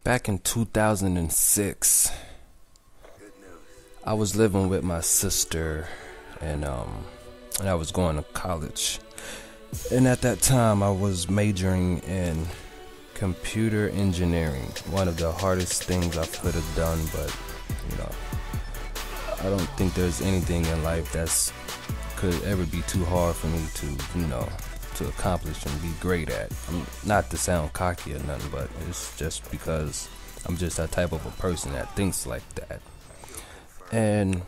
Back in 2006, I was living with my sister, and I was going to college. And at that time, I was majoring in computer engineering. One of the hardest things I could have done, but you know, I don't think there's anything in life that's could ever be too hard for me to accomplish and be great at. Not to sound cocky or nothing, but it's just because I'm just that type of a person that thinks like that. And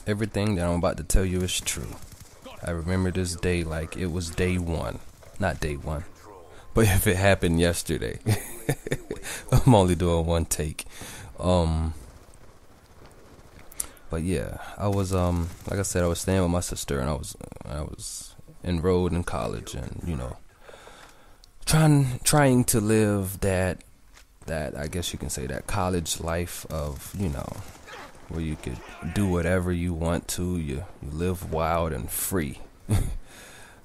everything that I'm about to tell you is true. I remember this day like it was day one. Not day one, but if it happened yesterday. I'm only doing one take. But yeah, I was like I said, I was staying with my sister, and I was enrolled in college, and trying to live that I guess you can say that college life of where you could do whatever you want to. You live wild and free.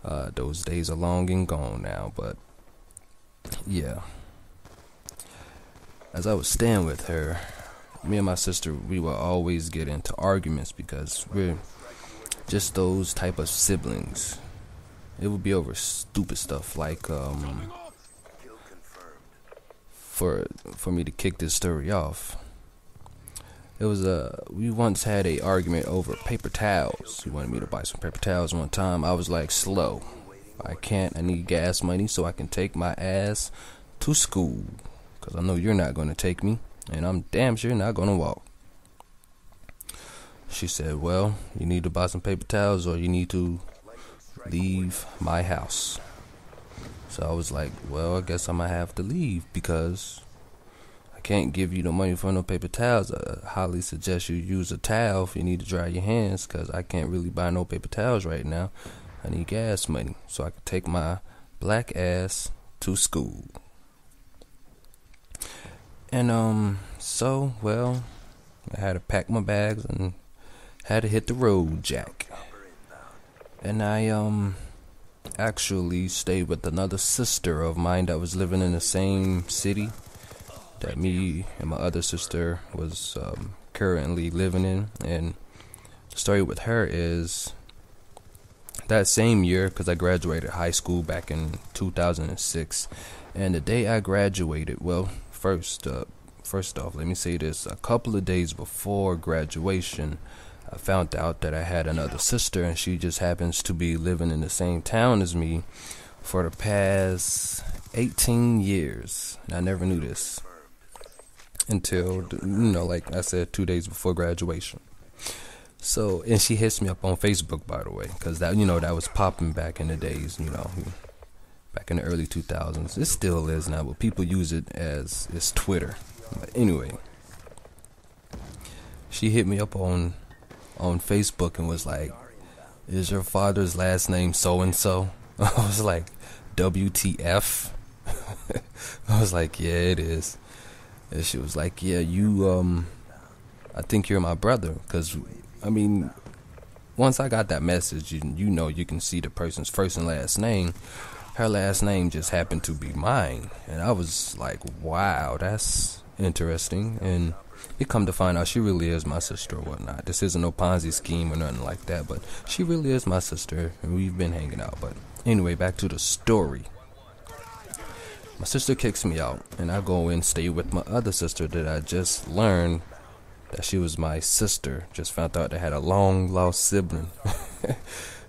Those days are long and gone now, but yeah. As I was staying with her, me and my sister, we would always get into arguments because we're just those type of siblings. It would be over stupid stuff like for me to kick this story off. It was we once had a argument over paper towels. He wanted me to buy some paper towels one time. I was like, slow. I need gas money so I can take my ass to school, because I know you're not going to take me, and I'm damn sure not going to walk. She said, well, you need to buy some paper towels or you need to leave my house. So I was like, well, I guess I might have to leave because I can't give you the money for no paper towels. I highly suggest you use a towel if you need to dry your hands, because I can't really buy no paper towels right now. I need gas money so I can take my black ass to school. And so, well, I had to pack my bags and had to hit the road, Jack. And I actually stayed with another sister of mine that was living in the same city that me and my other sister was currently living in. And the story with her is that same year, because I graduated high school back in 2006, and the day I graduated, well, first off, let me say this: a couple of days before graduation, I found out that I had another sister, and she just happens to be living in the same town as me for the past 18 years. And I never knew this until, like I said, 2 days before graduation. So, and she hits me up on Facebook, by the way, because that was popping back in the days, back in the early 2000s. It still is now, but people use it as it's Twitter. But anyway, she hit me up on Facebook and was like, is your father's last name so and so? I was like, WTF? I was like, yeah, it is. And she was like, yeah, you I think you're my brother, because once I got that message, you can see the person's first and last name. Her last name just happened to be mine, and I was like, wow, that's interesting. And you come to find out she really is my sister or whatnot. This isn't no Ponzi scheme or nothing like that, but she really is my sister, and we've been hanging out. But anyway, back to the story. My sister kicks me out, and I go and stay with my other sister that I just learned that she was my sister. Just found out they had a long lost sibling.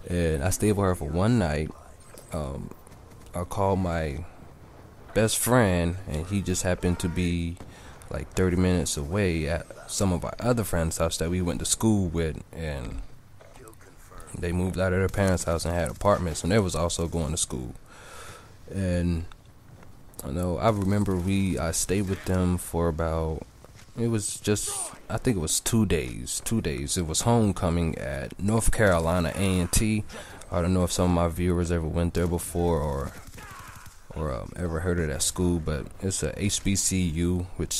And I stayed with her for one night. I called my best friend, and he just happened to be like 30 minutes away at some of our other friends' house that we went to school with, and they moved out of their parents' house and had apartments, and they was also going to school. And I remember I stayed with them for about, I think it was 2 days. It was homecoming at North Carolina A&T. I don't know if some of my viewers ever went there before or ever heard of that school, but it's a HBCU, which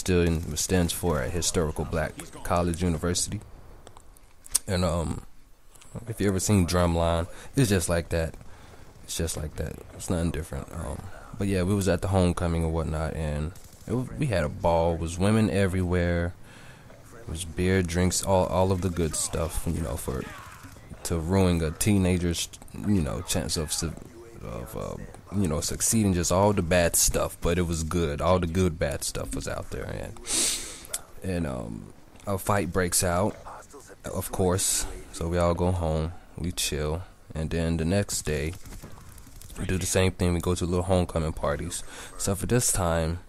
stands for a Historical Black College University. And if you ever seen Drumline, it's just like that. It's nothing different. But yeah, we was at the homecoming and whatnot, and We had a ball. It was women everywhere. It was beer, drinks, all of the good stuff. For to ruin a teenager's chance of succeeding. Just all the bad stuff, but it was good. All the good bad stuff was out there, and a fight breaks out, of course. So we all go home. We chill, and then the next day we do the same thing. We go to little homecoming parties. So for this time,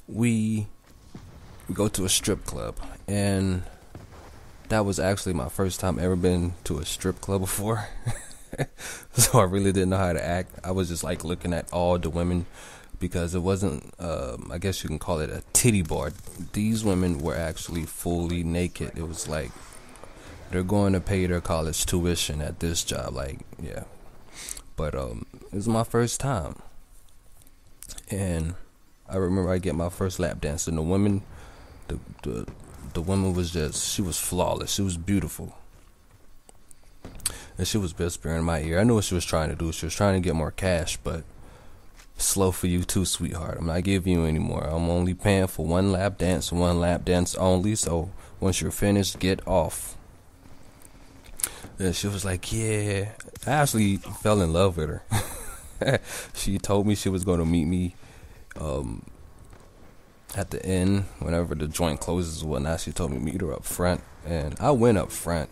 we go to a strip club, and that was actually my first time ever been to a strip club before. So I really didn't know how to act. I was just like looking at all the women, because it wasn't, I guess you can call it a titty bar. These women were actually fully naked. It was like they're going to pay their college tuition at this job. Like, yeah. But it was my first time, and I remember I get my first lap dance, and the woman was she was flawless. She was beautiful, and she was whispering in my ear. I knew what she was trying to do. She was trying to get more cash, but slow for you too, sweetheart. I'm not giving you any more. I'm only paying for one lap dance only. So once you're finished, get off. And she was like, yeah. I actually fell in love with her. She told me she was going to meet me at the end whenever the joint closes and whatnot. She told me to meet her up front, and I went up front,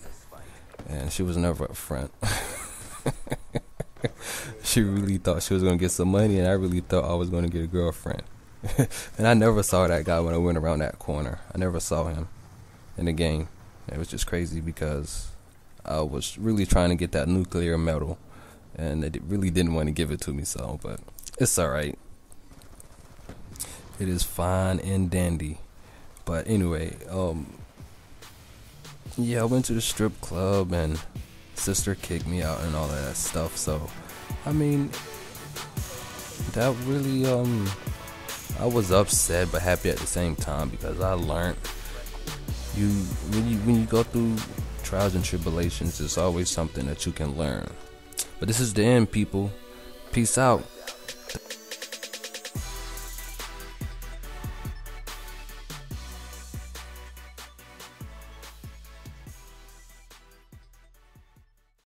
and she was never up front. She really thought she was going to get some money, and I really thought I was going to get a girlfriend. And I never saw that guy when I went around that corner. I never saw him in the game. It was just crazy because I was really trying to get that nuclear medal, and they really didn't want to give it to me. So, but it's alright. It is fine and dandy. But anyway, yeah, I went to the strip club, and sister kicked me out and all of that stuff. So, I mean, that really, I was upset but happy at the same time, because I learned when you go through trials and tribulations, there's always something that you can learn. But this is the end, people. Peace out.